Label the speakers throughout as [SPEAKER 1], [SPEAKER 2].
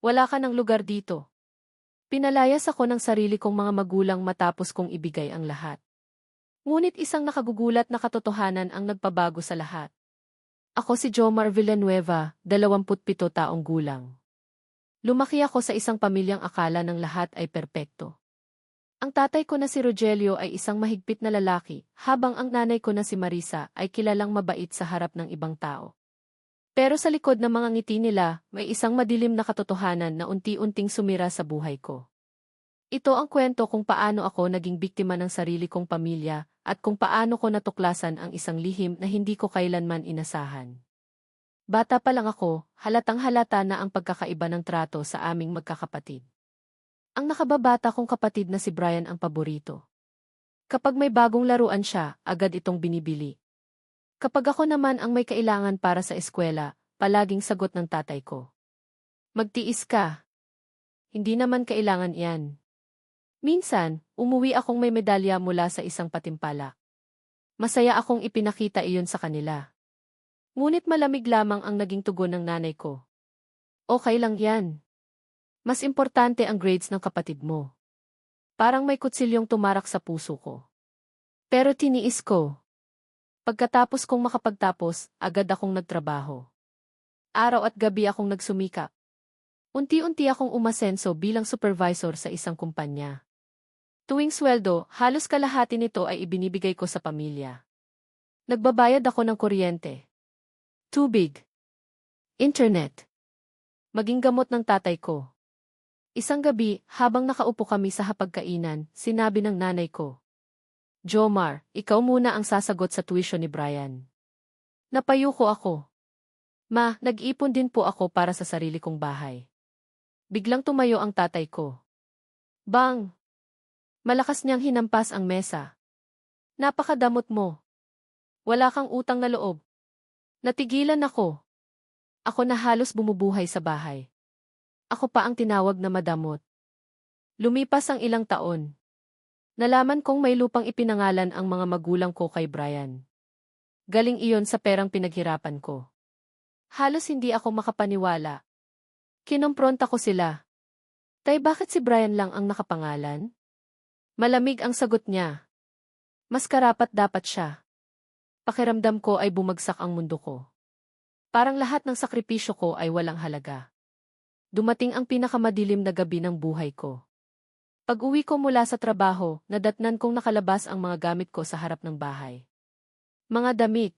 [SPEAKER 1] Wala ka ng lugar dito. Pinalayas ako ng sarili kong mga magulang matapos kong ibigay ang lahat. Ngunit isang nakagugulat na katotohanan ang nagpabago sa lahat. Ako si Jomar Villanueva, 27 taong gulang. Lumaki ako sa isang pamilyang akala ng lahat ay perpekto. Ang tatay ko na si Rogelio ay isang mahigpit na lalaki, habang ang nanay ko na si Marisa ay kilalang mabait sa harap ng ibang tao. Pero sa likod ng mga ngiti nila, may isang madilim na katotohanan na unti-unting sumira sa buhay ko. Ito ang kwento kung paano ako naging biktima ng sarili kong pamilya at kung paano ko natuklasan ang isang lihim na hindi ko kailanman inasahan. Bata pa lang ako, halatang-halata na ang pagkakaiba ng trato sa aming magkakapatid. Ang nakababata kong kapatid na si Brian ang paborito. Kapag may bagong laruan siya, agad itong binibili. Kapag ako naman ang may kailangan para sa eskwela, palaging sagot ng tatay ko. Magtiis ka. Hindi naman kailangan iyan. Minsan, umuwi akong may medalya mula sa isang patimpalak. Masaya akong ipinakita iyon sa kanila. Ngunit malamig lamang ang naging tugon ng nanay ko. Okay lang yan. Mas importante ang grades ng kapatid mo. Parang may kutsilyong tumarak sa puso ko. Pero tiniis ko. Pagkatapos kong makapagtapos, agad akong nagtrabaho. Araw at gabi akong nagsumikap. Unti-unti akong umasenso bilang supervisor sa isang kumpanya. Tuwing sweldo, halos kalahati nito ay ibinibigay ko sa pamilya. Nagbabayad ako ng kuryente, tubig, internet, maging gamot ng tatay ko. Isang gabi, habang nakaupo kami sa hapagkainan, sinabi ng nanay ko, Jomar, ikaw muna ang sasagot sa tuition ni Brian. Napayuko ako. Ma, nag-ipon din po ako para sa sarili kong bahay. Biglang tumayo ang tatay ko. Bang! Malakas niyang hinampas ang mesa. Napakadamot mo. Wala kang utang na loob. Natigilan ako. Ako na halos bumubuhay sa bahay. Ako pa ang tinawag na madamot. Lumipas ang ilang taon. Nalaman kong may lupang ipinangalan ang mga magulang ko kay Brian. Galing iyon sa perang pinaghirapan ko. Halos hindi ako makapaniwala. Kinompronta ko sila. Tay, bakit si Brian lang ang nakapangalan? Malamig ang sagot niya. Mas karapat dapat siya. Pakiramdam ko ay bumagsak ang mundo ko. Parang lahat ng sakripisyo ko ay walang halaga. Dumating ang pinakamadilim na gabi ng buhay ko. Pag-uwi ko mula sa trabaho, nadatnan kong nakalabas ang mga gamit ko sa harap ng bahay. Mga damit.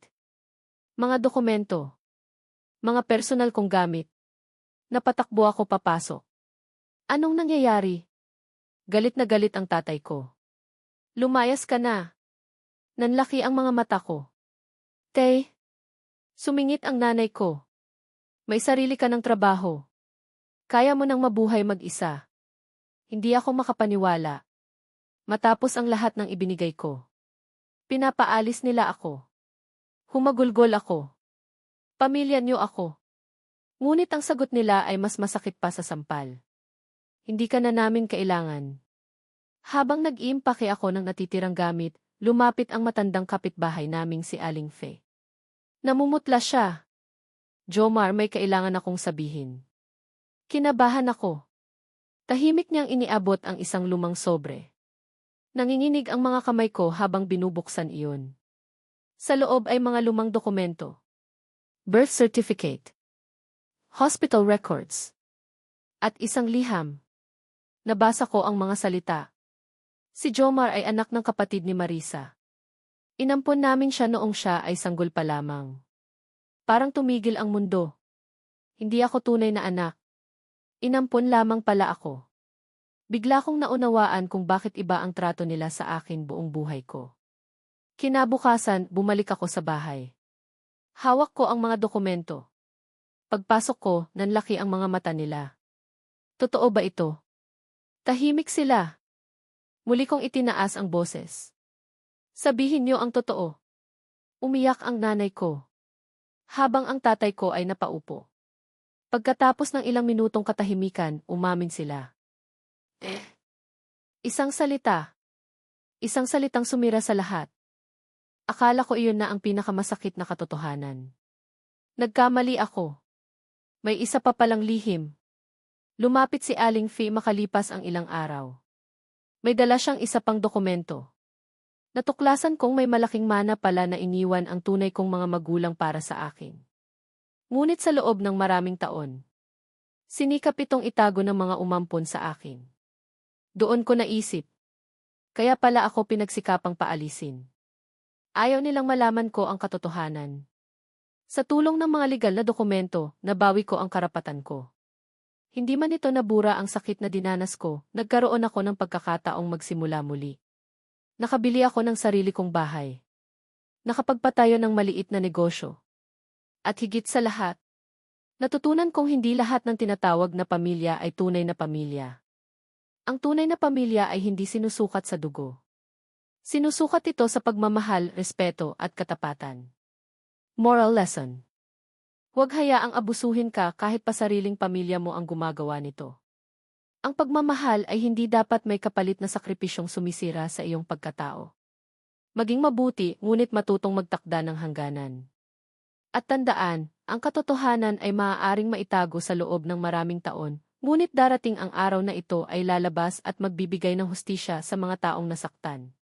[SPEAKER 1] Mga dokumento. Mga personal kong gamit. Napatakbo ako papasok. Anong nangyayari? Galit na galit ang tatay ko. Lumayas ka na. Nanlaki ang mga mata ko. Tay. Sumingit ang nanay ko. May sarili ka ng trabaho. Kaya mo nang mabuhay mag-isa. Hindi ako makapaniwala. Matapos ang lahat ng ibinigay ko. Pinapaalis nila ako. Humagulgol ako. Pamilya niyo ako. Ngunit ang sagot nila ay mas masakit pa sa sampal. Hindi ka na namin kailangan. Habang nag-iimpake ako ng natitirang gamit, lumapit ang matandang kapitbahay naming si Aling Fe. Namumutla siya. Jomar, may kailangan akong sabihin. Kinabahan ako. Tahimik niyang iniabot ang isang lumang sobre. Nanginginig ang mga kamay ko habang binubuksan iyon. Sa loob ay mga lumang dokumento. Birth certificate. Hospital records. At isang liham. Nabasa ko ang mga salita. Si Jomar ay anak ng kapatid ni Marisa. Inampon namin siya noong siya ay sanggol pa lamang. Parang tumigil ang mundo. Hindi ako tunay na anak. Inampon lamang pala ako. Bigla kong naunawaan kung bakit iba ang trato nila sa akin buong buhay ko. Kinabukasan, bumalik ako sa bahay. Hawak ko ang mga dokumento. Pagpasok ko, nanlaki ang mga mata nila. Totoo ba ito? Tahimik sila. Muli kong itinaas ang boses. Sabihin niyo ang totoo. Umiyak ang nanay ko. Habang ang tatay ko ay napaupo. Pagkatapos ng ilang minutong katahimikan, umamin sila. Isang salita. Isang salitang sumira sa lahat. Akala ko iyon na ang pinakamasakit na katotohanan. Nagkamali ako. May isa pa palang lihim. Lumapit si Aling Fee makalipas ang ilang araw. May dala siyang isa pang dokumento. Natuklasan kong may malaking mana pala na iniwan ang tunay kong mga magulang para sa akin. Ngunit sa loob ng maraming taon, sinikap itong itago ng mga umampon sa akin. Doon ko naisip. Kaya pala ako pinagsikapang paalisin. Ayaw nilang malaman ko ang katotohanan. Sa tulong ng mga legal na dokumento, nabawi ko ang karapatan ko. Hindi man ito nabura ang sakit na dinanas ko, nagkaroon ako ng pagkakataong magsimula muli. Nakabili ako ng sarili kong bahay. Nakapagpatayo ng maliit na negosyo. At higit sa lahat, natutunan kong hindi lahat ng tinatawag na pamilya ay tunay na pamilya. Ang tunay na pamilya ay hindi sinusukat sa dugo. Sinusukat ito sa pagmamahal, respeto at katapatan. Moral lesson. Huwag hayaang abusuhin ka kahit pa sariling pamilya mo ang gumagawa nito. Ang pagmamahal ay hindi dapat may kapalit na sakripisyong sumisira sa iyong pagkatao. Maging mabuti ngunit matutong magtakda ng hangganan. At tandaan, ang katotohanan ay maaaring maitago sa loob ng maraming taon, ngunit darating ang araw na ito ay lalabas at magbibigay ng hustisya sa mga taong nasaktan.